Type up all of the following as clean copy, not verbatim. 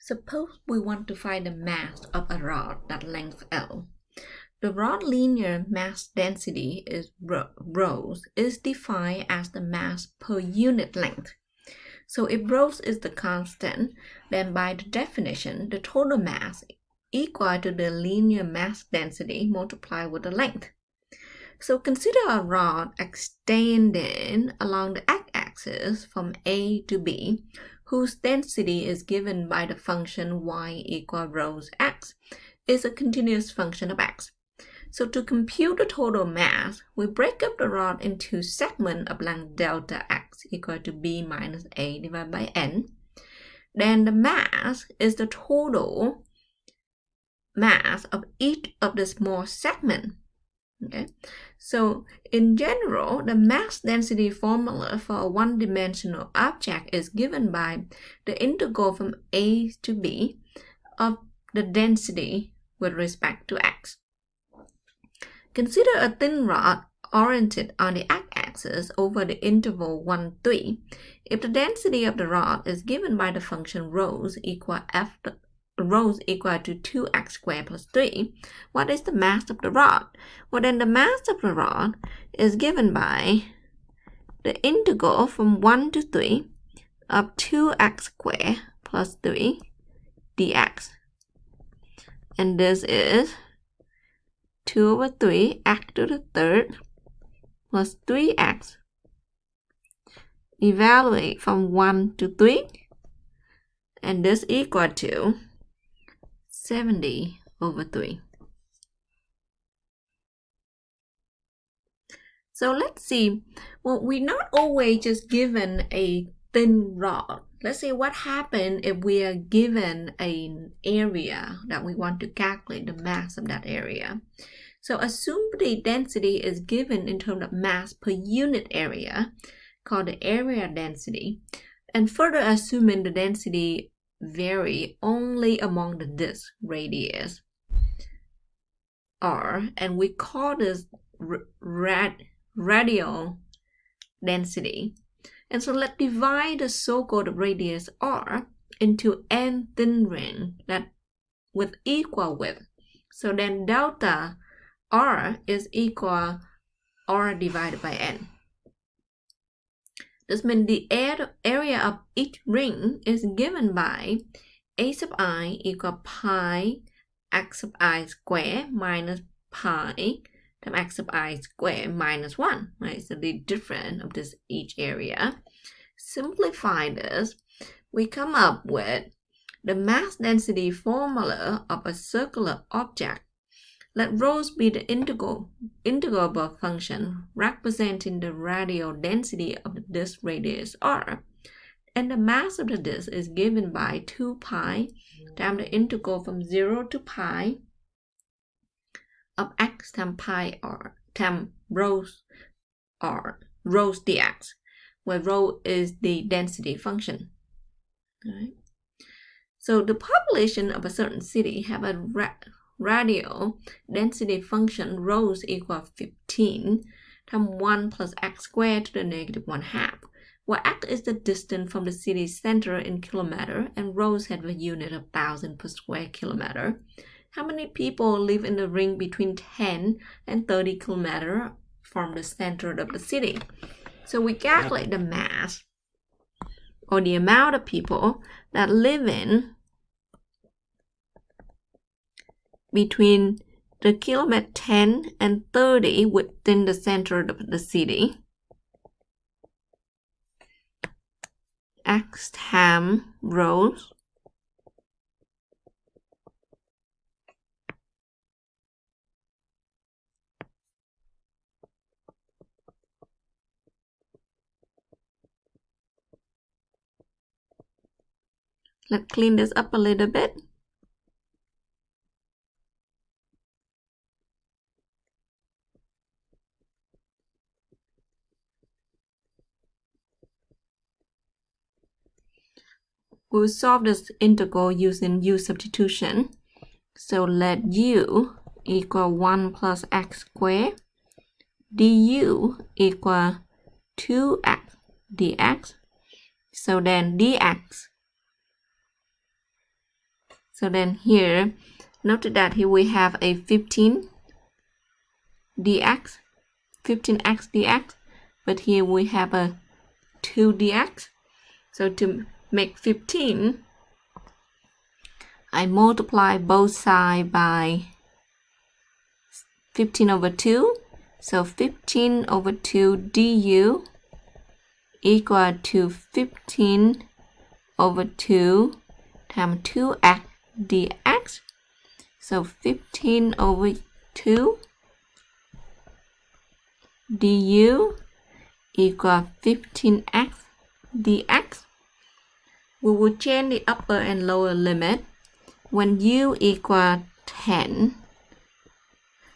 Suppose we want to find the mass of a rod that length L. The rod linear mass density is ρ is defined as the mass per unit length. So if ρ is the constant, then by the definition, the total mass equal to the linear mass density multiplied with the length. So consider a rod extending along the x-axis from A to B, whose density is given by the function y equal ρ x, is a continuous function of x. So to compute the total mass, we break up the rod into segments of length delta x equal to b minus a divided by n. Then the mass is the total mass of each of the small segments. Okay, so in general, the mass density formula for a one-dimensional object is given by the integral from a to b of the density with respect to x. Consider a thin rod oriented on the x-axis over the interval 1, 3. If the density of the rod is given by the function ρ equal to 2x squared plus 3, what is the mass of the rod? Well, then the mass of the rod is given by the integral from 1 to 3 of 2x squared plus 3 dx. And this is 2 over 3 x to the third plus 3x. Evaluate from 1 to 3, and this equal to 70 over 3. So let's see, well, we're not always just given a thin rod. Let's see what happens if we are given an area that we want to calculate the mass of that area. So assume the density is given in terms of mass per unit area, called the area density, and further assuming the density vary only among the disk radius r, and we call this radial density. And so let's divide the so-called radius r into n thin ring that with equal width. So then delta r is equal r divided by n. This means the area of each ring is given by a sub I equal pi x sub I squared minus pi times x sub I squared minus 1, right? So the difference of this each area. Simplify this, we come up with the mass density formula of a circular object. Let ρ be the integrable function representing the radial density of the disk radius r, and the mass of the disk is given by 2 pi times the integral from 0 to pi of x times pi r times ρ dx, where ρ is the density function. Right? So the population of a certain city have a radial density function ρ equal 15 times 1 plus x squared to the negative 1/2, where x is the distance from the city center in kilometer and ρ has a unit of 1,000 per square kilometer. How many people live in the ring between 10 and 30 kilometers from the center of the city? So we calculate the mass or the amount of people that live in between the kilometer 10 and 30 within the center of the city. X times ρ Let's clean this up a little bit. We'll solve this integral using u substitution. So let u equal 1 plus x squared, du equal 2x dx. So then dx So then here, note that here we have a 15 dx, 15x dx, but here we have a 2 dx. So to make 15, I multiply both sides by 15 over 2. So 15 over 2 du equal to 15 over 2 times 2x dx. So 15 over 2 du equal 15x dx. We will change the upper and lower limit. When u equal 10,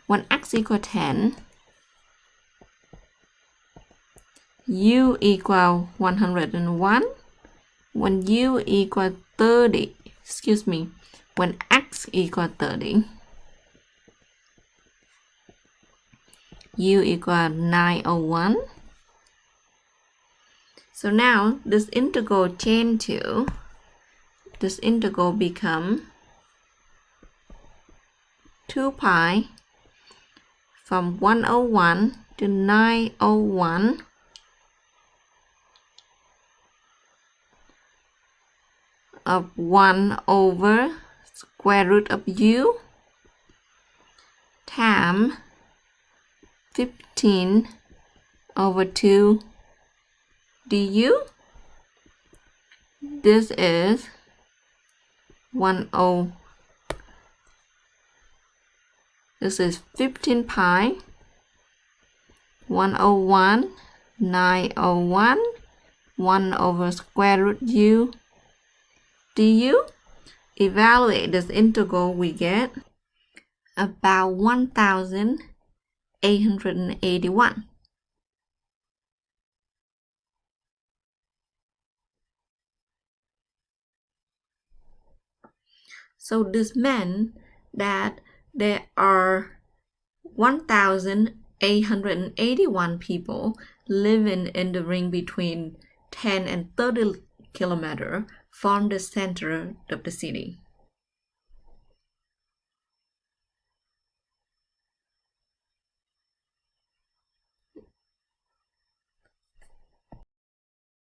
when x equal 10, u equal 101. When u equal 30, when x equal 30, u equal 901. So now this integral change to, this integral become 2 pi from 101 to 901 of 1 over square root of u times 15 over 2 du. This is 10. This is 15 pi 101 901 1 over square root u du. Evaluate this integral, we get about 1,881. So this meant that there are 1,881 people living in the ring between 10 and 30 kilometers from the center of the city.